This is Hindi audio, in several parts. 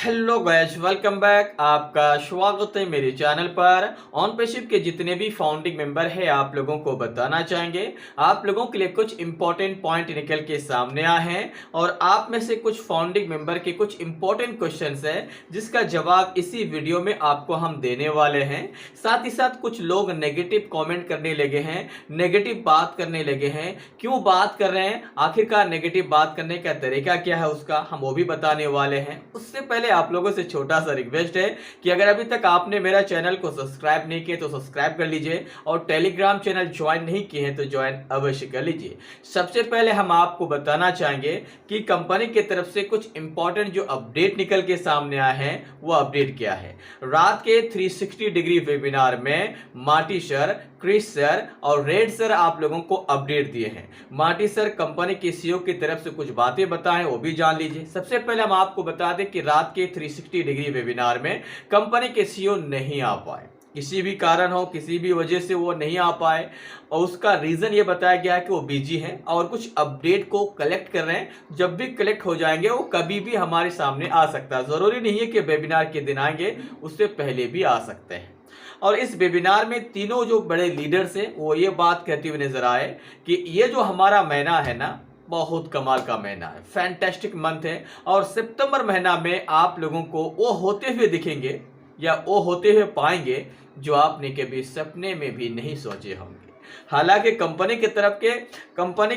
Hello guys, welcome back. आपका स्वागत है मेरे चैनल पर। ऑनपेशिप के जितने भी फाउंडिंग मेंबर है आप लोगों को बताना चाहेंगे। आप लोगों के लिए कुछ इंपॉर्टेंट पॉइंट निकल के सामने आए हैं और आप में से कुछ फाउंडिंग मेंबर के कुछ इंपॉर्टेंट क्वेश्चंस है जिसका जवाब इसी वीडियो में आपको हम देने वाले हैं। साथ ही साथ कुछ लोग नेगेटिव कॉमेंट करने लगे हैं, नेगेटिव बात करने लगे हैं। क्यों बात कर रहे हैं, आखिरकार नेगेटिव बात करने का तरीका क्या है उसका हम वो भी बताने वाले हैं। उससे पहले आप लोगों से छोटा सा रिक्वेस्ट है कि अगर अभी तक आपने मेरा चैनल को सब्सक्राइब नहीं किया तो सब्सक्राइब कर लीजिए और टेलीग्राम चैनल ज्वाइन नहीं किए हैं तो ज्वाइन अवश्य कर लीजिए। सबसे पहले हम आपको बताना चाहेंगे कि कंपनी की तरफ से कुछ इंपॉर्टेंट जो अपडेट निकल के सामने आए हैं वो अपडेट क्या है। रात के 360 डिग्री वेबिनार में मार्टी सर, क्रिस सर और रेड सर आप लोगों को अपडेट दिए हैं। मार्टी सर कंपनी के सीईओ की तरफ से कुछ बातें बताएं वो भी जान लीजिए। सबसे पहले हम आपको बता दें कि रात के 360 डिग्री वेबिनार में कंपनी के सीईओ नहीं आ पाए, किसी भी कारण हो, किसी भी वजह से वो नहीं आ पाए और उसका रीजन ये बताया गया है कि वो बिजी हैं और कुछ अपडेट को कलेक्ट कर रहे हैं। जब भी कलेक्ट हो जाएंगे वो कभी भी हमारे सामने आ सकता है, जरूरी नहीं है कि वेबिनार के दिन आएंगे, उससे पहले भी आ सकते हैं। और इस वेबिनार में तीनों जो बड़े लीडर्स हैं वो ये बात कहते हुए नजर आए कि ये जो हमारा महीना है ना, बहुत कमाल का महीना है, फैंटास्टिक मंथ है और सितंबर महीना में आप लोगों को वो होते हुए दिखेंगे या वो होते हुए पाएंगे जो आपने कभी सपने में भी नहीं सोचे होंगे। हालांकि कंपनी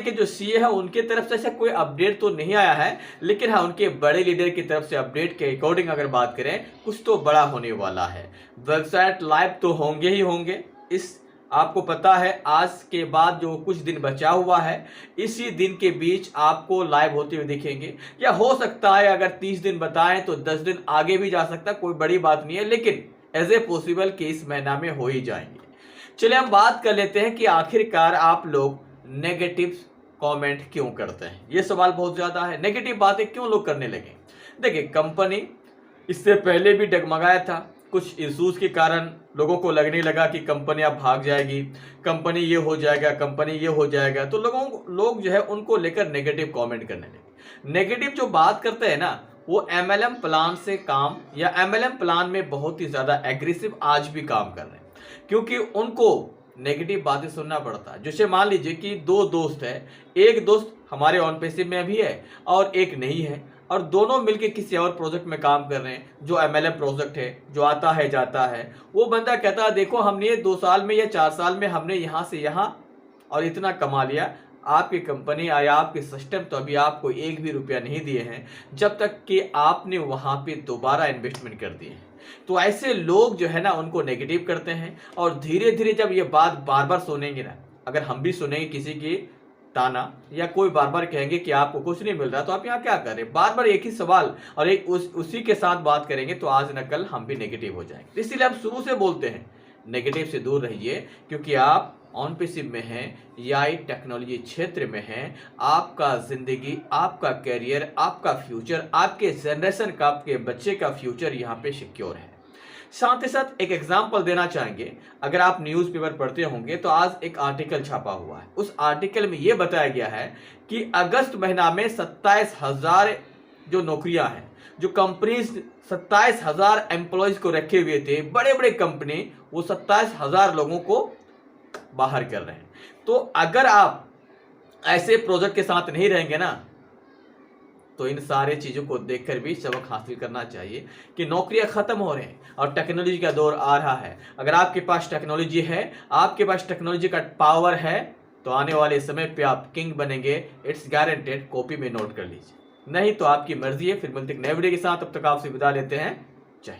के जो सीए है उनके तरफ से ऐसा कोई अपडेट तो नहीं आया है, लेकिन हाँ उनके बड़े लीडर की तरफ से अपडेट के अकॉर्डिंग अगर बात करें कुछ तो बड़ा होने वाला है। वेबसाइट लाइव तो होंगे ही होंगे। इस आपको पता है आज के बाद जो कुछ दिन बचा हुआ है इसी दिन के बीच आपको लाइव होते हुए दिखेंगे, या हो सकता है अगर 30 दिन बताएं तो 10 दिन आगे भी जा सकता है, कोई बड़ी बात नहीं है, लेकिन एज ए पॉसिबल कि इस महीना में हो ही जाएंगे। चलिए हम बात कर लेते हैं कि आखिरकार आप लोग नेगेटिव कमेंट क्यों करते हैं। ये सवाल बहुत ज्यादा है, नेगेटिव बातें क्यों लोग करने लगे। देखिए कंपनी इससे पहले भी डगमगाया था, कुछ इश्यूज के कारण लोगों को लगने लगा कि कंपनी अब भाग जाएगी, कंपनी ये हो जाएगा, कंपनी ये हो जाएगा, तो लोग जो है उनको लेकर नेगेटिव कमेंट करने लगे। नेगेटिव जो बात करते हैं ना वो एमएलएम प्लान से काम या एमएलएम प्लान में बहुत ही ज्यादा एग्रेसिव आज भी काम कर रहे हैं, क्योंकि उनको नेगेटिव बातें सुनना पड़ता है। जैसे मान लीजिए कि दो दोस्त है, एक दोस्त हमारे ऑन पेसिव में भी है और एक नहीं है, और दोनों मिलके किसी और प्रोजेक्ट में काम कर रहे हैं जो एमएलएम प्रोजेक्ट है, जो आता है जाता है। वो बंदा कहता है देखो हमने ये 2 साल में या 4 साल में हमने यहाँ से यहाँ और इतना कमा लिया, आपकी कंपनी या आपके सिस्टम तो अभी आपको एक भी रुपया नहीं दिए हैं जब तक कि आपने वहां पे दोबारा इन्वेस्टमेंट कर दिए हैं। तो ऐसे लोग जो है ना उनको नेगेटिव करते हैं और धीरे धीरे जब ये बात बार बार सुनेंगे ना, अगर हम भी सुनेंगे किसी की ताना या कोई बार बार कहेंगे कि आपको कुछ नहीं मिल रहा तो आप यहाँ क्या कर रहे हैं, बार बार एक ही सवाल और उसी के साथ बात करेंगे तो आज न कल हम भी नेगेटिव हो जाएंगे। इसीलिए हम शुरू से बोलते हैं नेगेटिव से दूर रहिए, क्योंकि आप ऑन पेसिव में हैं या टेक्नोलॉजी क्षेत्र में हैं। आपका जिंदगी, आपका करियर, आपका फ्यूचर, आपके जनरेशन का, आपके बच्चे का फ्यूचर यहाँ पे सिक्योर है। साथ ही साथ एक एग्जांपल देना चाहेंगे, अगर आप न्यूज़पेपर पढ़ते होंगे तो आज एक आर्टिकल छपा हुआ है। उस आर्टिकल में यह बताया गया है कि अगस्त महीना में 27,000 जो नौकरियां हैं, जो कंपनीज 27,000 एम्प्लॉयज को रखे हुए थे, बड़े बड़े कंपनी वो 27,000 लोगों को बाहर कर रहे हैं। तो अगर आप ऐसे प्रोजेक्ट के साथ नहीं रहेंगे ना तो इन सारे चीजों को देखकर भी सबक हासिल करना चाहिए कि नौकरियां खत्म हो रही हैं और टेक्नोलॉजी का दौर आ रहा है। अगर आपके पास टेक्नोलॉजी है, आपके पास टेक्नोलॉजी का पावर है, तो आने वाले समय पे आप किंग बनेंगे, इट्स गारंटेड। कॉपी में नोट कर लीजिए, नहीं तो आपकी मर्जी है। फिर मिलते हैं नए वीडियो के साथ, तब तक आपसे विदा लेते हैं।